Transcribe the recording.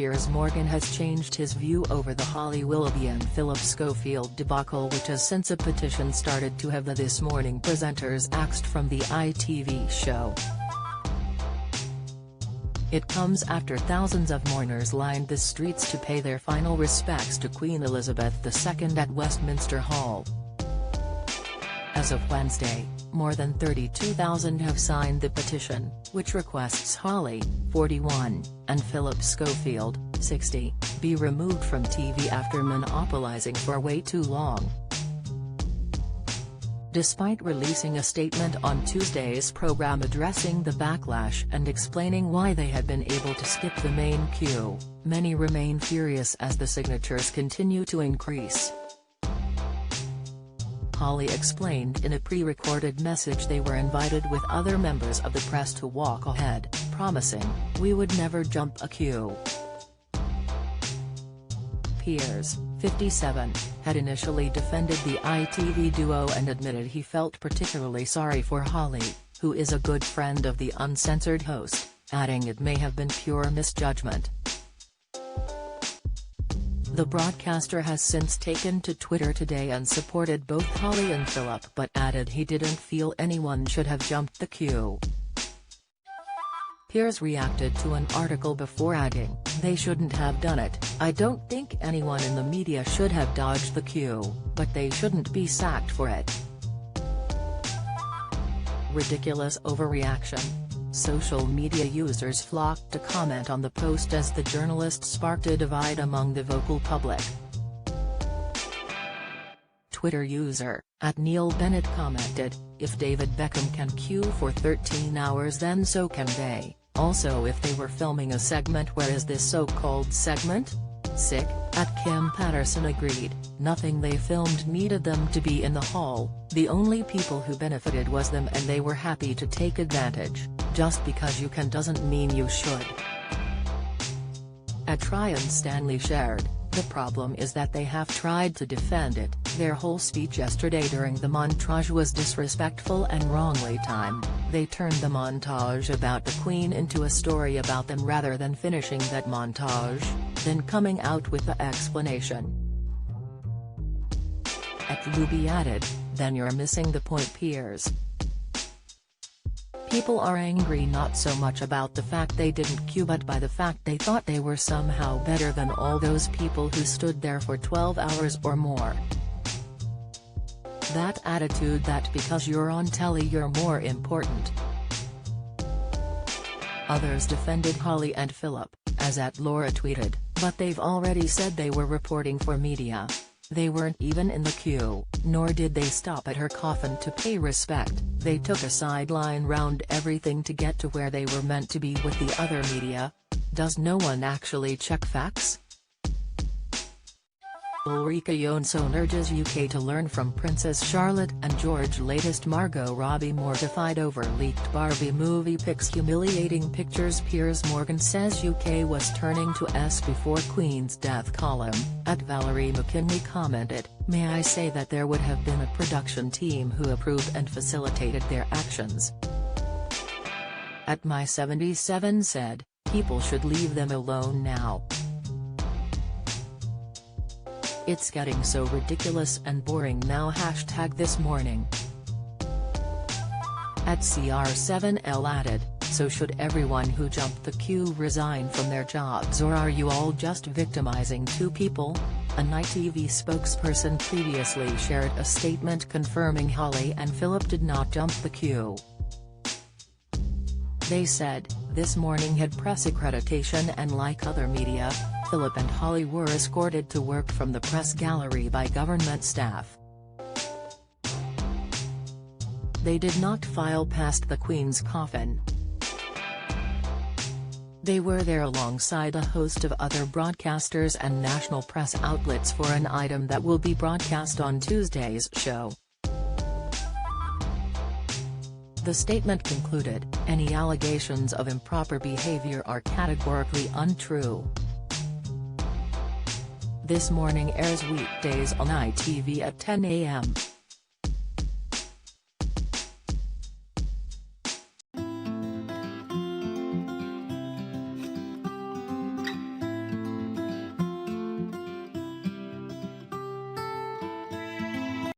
Piers Morgan has changed his view over the Holly Willoughby and Philip Schofield debacle, which has since a petition started to have the This Morning presenters axed from the ITV show. It comes after thousands of mourners lined the streets to pay their final respects to Queen Elizabeth II at Westminster Hall. As of Wednesday, more than 32,000 have signed the petition, which requests Holly, 41, and Philip Schofield, 60, be removed from TV after monopolizing for way too long. Despite releasing a statement on Tuesday's program addressing the backlash and explaining why they had been able to skip the main queue, many remain furious as the signatures continue to increase. Holly explained in a pre-recorded message they were invited with other members of the press to walk ahead, promising, "We would never jump a queue." Piers, 57, had initially defended the ITV duo and admitted he felt particularly sorry for Holly, who is a good friend of the uncensored host, adding it may have been pure misjudgment. The broadcaster has since taken to Twitter today and supported both Holly and Philip, but added he didn't feel anyone should have jumped the queue. Piers reacted to an article before adding, "They shouldn't have done it. I don't think anyone in the media should have dodged the queue, but they shouldn't be sacked for it." Ridiculous overreaction. Social media users flocked to comment on the post as the journalist sparked a divide among the vocal public. Twitter user @NeilBennett commented, "If David Beckham can queue for 13 hours, then so can they. Also, if they were filming a segment, where is this so-called segment? Sick." Kim Patterson agreed, "Nothing they filmed needed them to be in the hall. The only people who benefited was them, and they were happy to take advantage. Just because you can doesn't mean you should." Ryan Stanley shared, "The problem is that they have tried to defend it. Their whole speech yesterday during the montage was disrespectful and wrongly timed. They turned the montage about the Queen into a story about them rather than finishing that montage, then coming out with the explanation." Luby added, "Then you're missing the point, Piers. People are angry not so much about the fact they didn't queue, but by the fact they thought they were somehow better than all those people who stood there for 12 hours or more. That attitude that because you're on telly you're more important." Others defended Holly and Philip, as @Laura tweeted, "But they've already said they were reporting for media. They weren't even in the queue, nor did they stop at her coffin to pay respect. They took a sideline round everything to get to where they were meant to be with the other media. Does no one actually check facts?" Ulrika Jonsson urges UK to learn from Princess Charlotte and George. Latest Margot Robbie mortified over leaked Barbie movie pics. Humiliating pictures. Piers Morgan says UK was turning to S before Queen's death. Column @Valerie McKinley commented, "May I say that there would have been a production team who approved and facilitated their actions." @My77 said, "People should leave them alone now. It's getting so ridiculous and boring now." #This Morning. @CR7L added, "So should everyone who jumped the queue resign from their jobs, or are you all just victimizing two people?" An ITV spokesperson previously shared a statement confirming Holly and Philip did not jump the queue. They said, This Morning had press accreditation, and like other media, Philip and Holly were escorted to work from the press gallery by government staff. They did not file past the Queen's coffin. They were there alongside a host of other broadcasters and national press outlets for an item that will be broadcast on Tuesday's show. The statement concluded, "Any allegations of improper behavior are categorically untrue." This Morning airs weekdays on ITV at 10 a.m.